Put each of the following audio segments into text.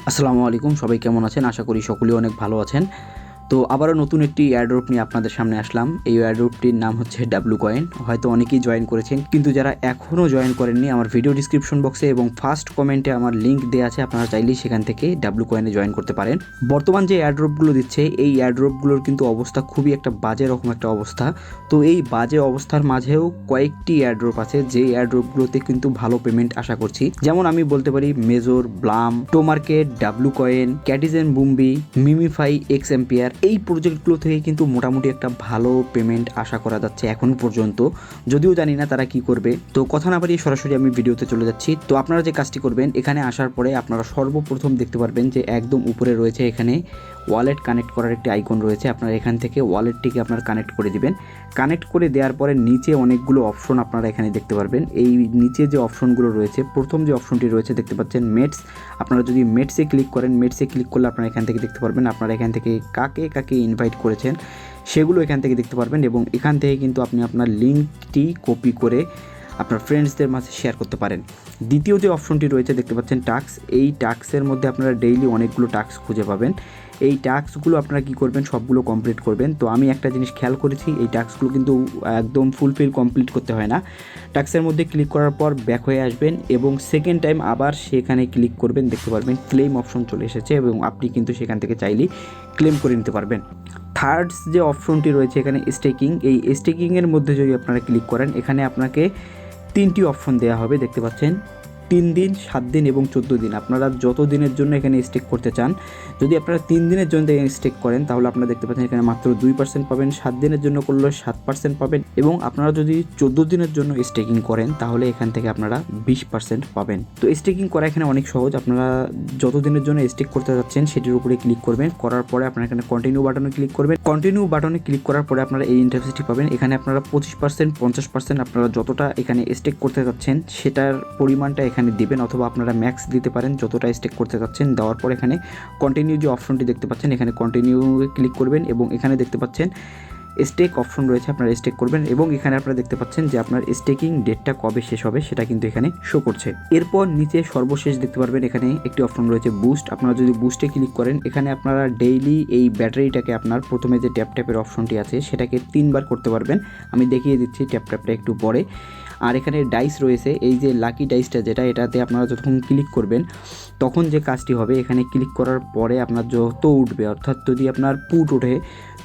আসসালামু আলাইকুম, সবাই কেমন আছেন? আশা করি সকলেই অনেক ভালো আছেন। তো আবারও নতুন একটি এয়ারড্রপ নিয়ে আপনাদের সামনে আসলাম। এই এয়ারড্রপটির নাম হচ্ছে ডাব্লু কয়েন। হয়তো অনেকেই জয়েন করেছেন, কিন্তু যারা এখনও জয়েন করেননি, আমার ভিডিও ডিসক্রিপশন বক্সে এবং ফার্স্ট কমেন্টে আমার লিঙ্ক দেওয়া আছে, আপনারা চাইলেই সেখান থেকে ডাব্লু কয়েনে জয়েন করতে পারেন। বর্তমান যে এয়ারড্রপগুলো দিচ্ছে, এই এয়ারড্রপগুলোর কিন্তু অবস্থা খুবই একটা বাজে রকম একটা অবস্থা। তো এই বাজে অবস্থার মাঝেও কয়েকটি এয়ারড্রপ আছে, যে এয়ারড্রপগুলোতে কিন্তু ভালো পেমেন্ট আশা করছি। যেমন আমি বলতে পারি major, Blum, Tomarket, W coin, Catizen বুম্বি, মিমিফাই, এক্স এম্পিয়ার, এই প্রজেক্টগুলো থেকে কিন্তু মোটামুটি একটা ভালো পেমেন্ট আশা করা যাচ্ছে এখন পর্যন্ত। যদিও জানি না তারা কি করবে। তো কথা না বাড়িয়ে সরাসরি আমি ভিডিওতে চলে যাচ্ছি। তো আপনারা যে কাজটি করবেন, এখানে আসার পরে আপনারা সর্বপ্রথম দেখতে পারবেন যে একদম উপরে রয়েছে এখানে ওয়ালেট কানেক্ট করার একটি আইকন রয়েছে। আপনারা এখান থেকে ওয়ালেটটিকে আপনারা কানেক্ট করে দিবেন। কানেক্ট করে দেওয়ার পরে নিচে অনেকগুলো অপশন আপনারা এখানে দেখতে পারবেন। এই নিচে যে অপশনগুলো রয়েছে, প্রথম যে অপশনটি রয়েছে দেখতে পাচ্ছেন মেটস। আপনারা যদি মেটসে ক্লিক করেন, মেটসে ক্লিক করলে আপনারা এখান থেকে দেখতে পারবেন আপনারা এখান থেকে কাকে কাকে ইনভাইট করেছেন সেগুলো এখান থেকে দেখতে পারবেন। এবং এখান থেকে কিন্তু আপনি আপনার লিঙ্কটি কপি করে আপনার ফ্রেন্ডসদের মাঝে শেয়ার করতে পারেন। দ্বিতীয় যে অপশনটি রয়েছে দেখতে পাচ্ছেন টাস্ক। এই টাস্কের মধ্যে আপনারা ডেইলি অনেকগুলো টাস্ক খুঁজে পাবেন। এই টাস্কগুলো আপনারা কী করবেন, সবগুলো কমপ্লিট করবেন। তো আমি একটা জিনিস খেয়াল করেছি, এই টাস্কগুলো কিন্তু একদম ফুলফিল কমপ্লিট করতে হয় না। টাস্কের মধ্যে ক্লিক করার পর ব্যাক হয়ে আসবেন এবং সেকেন্ড টাইম আবার সেখানে ক্লিক করবেন, দেখতে পারবেন ক্লেম অপশন চলে এসেছে এবং আপনি কিন্তু সেখান থেকে চাইলেই ক্লেম করে নিতে পারবেন। থার্ড যে অপশনটি রয়েছে এখানে স্টেকিং, এই স্টেকিংয়ের মধ্যে যদি আপনারা ক্লিক করেন, এখানে আপনাকে 3টি অপশন দেওয়া হবে, দেখতে পাচ্ছেন 3 দিন, 7 দিন এবং 14 দিন। আপনারা যত দিনের জন্য এখানে স্টেক করতে চান, যদি আপনারা 3 দিনের জন্য স্টেক করেন তাহলে আপনারা দেখতে পাচ্ছেন এখানে মাত্র 2% পাবেন, 7 দিনের জন্য করলে 7% পাবেন এবং আপনারা যদি 14 দিনের জন্য স্টেকিং করেন তাহলে এখান থেকে আপনারা 20% পাবেন। তো স্টেকিং করা এখানে অনেক সহজ। আপনারা যত দিনের জন্য স্টেক করতে যাচ্ছেন সেটির উপরে ক্লিক করবেন, করার পরে আপনারা এখানে কন্টিনিউ বাটনে ক্লিক করবেন। কন্টিনিউ বাটনে ক্লিক করার পরে আপনারা এই ইন্টারফেসটি পাবেন। এখানে আপনারা 25%, 50% আপনারা যতটা এখানে স্টেক করতে যাচ্ছেন সেটার পরিমাণটা এখানে দিবেন, অথবা আপনারা ম্যাক্স দিতে পারেন যতটা স্টেক করতে যাচ্ছেন। দেওয়ার পর এখানে কন্টিনিউ যে অপশনটি দেখতে পাচ্ছেন, এখানে কন্টিনিউ ক্লিক করবেন এবং এখানে দেখতে পাচ্ছেন স্টেক অপশন রয়েছে, আপনারা স্টেক করবেন এবং এখানে আপনারা দেখতে পাচ্ছেন যে আপনার স্টেকিং ডেটটা কবে শেষ হবে সেটা কিন্তু এখানে শো করছে। এরপর নিচে সর্বশেষ দেখতে পারবেন এখানে একটি অপশন রয়েছে বুস্ট। আপনারা যদি বুস্টে ক্লিক করেন, এখানে আপনারা ডেইলি এই ব্যাটারিটাকে আপনার প্রথমে যে ট্যাপের অপশনটি আছে সেটাকে 3 বার করতে পারবেন। আমি দেখিয়ে দিচ্ছি ট্যাপটা একটু পরে। আর এখানে ডাইস রয়েছে, এই যে লাকি ডাইসটা যেটা, এটাতে আপনারা যখন ক্লিক করবেন তখন যে কাজটি হবে, এখানে ক্লিক করার পরে আপনার যত উঠবে, অর্থাৎ যদি আপনার পুট ওঠে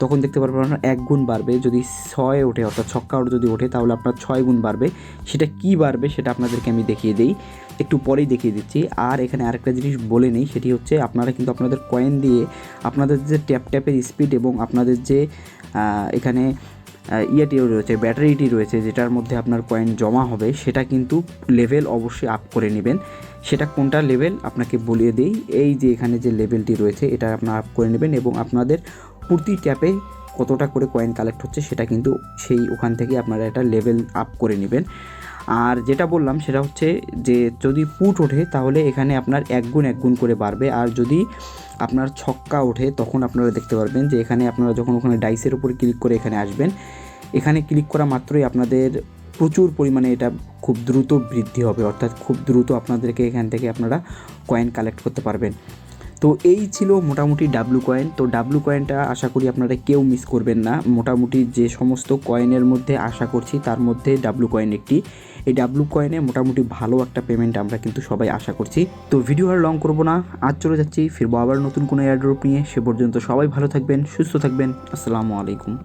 তখন দেখতে পারবেন আপনার 1 গুণ বাড়বে। যদি 6 ওঠে অর্থাৎ ছক্কা যদি ওঠে তাহলে আপনার 6 গুণ বাড়বে। সেটা কি বাড়বে সেটা আপনাদেরকে আমি দেখিয়ে দিই, একটু পরেই দেখিয়ে দিচ্ছি। আর এখানে আরেকটা জিনিস বলে নেই, সেটি হচ্ছে আপনারা কিন্তু আপনাদের কয়েন দিয়ে আপনাদের যে ট্যাপের স্পিড এবং আপনাদের যে এখানে ইয়েটিও রয়েছে, ব্যাটারিটি রয়েছে, যেটার মধ্যে আপনার কয়েন জমা হবে, সেটা কিন্তু লেভেল অবশ্যই আপ করে নেবেন। সেটা কোনটা লেভেল আপনাকে বলিয়ে দিই, এই যে এখানে যে লেভেলটি রয়েছে এটা আপনারা আপ করে নেবেন এবং আপনাদের প্রতি ট্যাপে কতটা করে কয়েন কালেক্ট হচ্ছে সেটা কিন্তু সেই ওখান থেকে আপনারা এটা লেভেল আপ করে নেবেন। আর যেটা বললাম সেটা হচ্ছে যে যদি পুট ওঠে তাহলে এখানে আপনার 1 গুণ করে বাড়বে। আর যদি আপনার ছক্কা ওঠে তখন আপনারা দেখতে পারবেন যে এখানে আপনারা যখন ওখানে ডাইসের উপরে ক্লিক করে এখানে আসবেন, এখানে ক্লিক করা মাত্রই আপনাদের প্রচুর পরিমাণে এটা খুব দ্রুত বৃদ্ধি হবে, অর্থাৎ খুব দ্রুত আপনাদেরকে এখান থেকে আপনারা কয়েন কালেক্ট করতে পারবেন। তো এই ছিল মোটামুটি ডাব্লু কয়েন। তো ডাব্লু কয়েনটা আশা করি আপনারা কেউ মিস করবেন না। মোটামুটি যে সমস্ত কয়েনের মধ্যে আশা করছি তার মধ্যে ডাব্লু কয়েন একটি। এই ডাব্লু কয়েনে মোটামুটি ভালো একটা পেমেন্ট আমরা কিন্তু সবাই আশা করছি। তো ভিডিও আর লং করবো না, আজ চলে যাচ্ছি, ফিরবো আবার নতুন কোনো এয়ারড্রপ নিয়ে। সে পর্যন্ত সবাই ভালো থাকবেন, সুস্থ থাকবেন। আসসালামু আলাইকুম।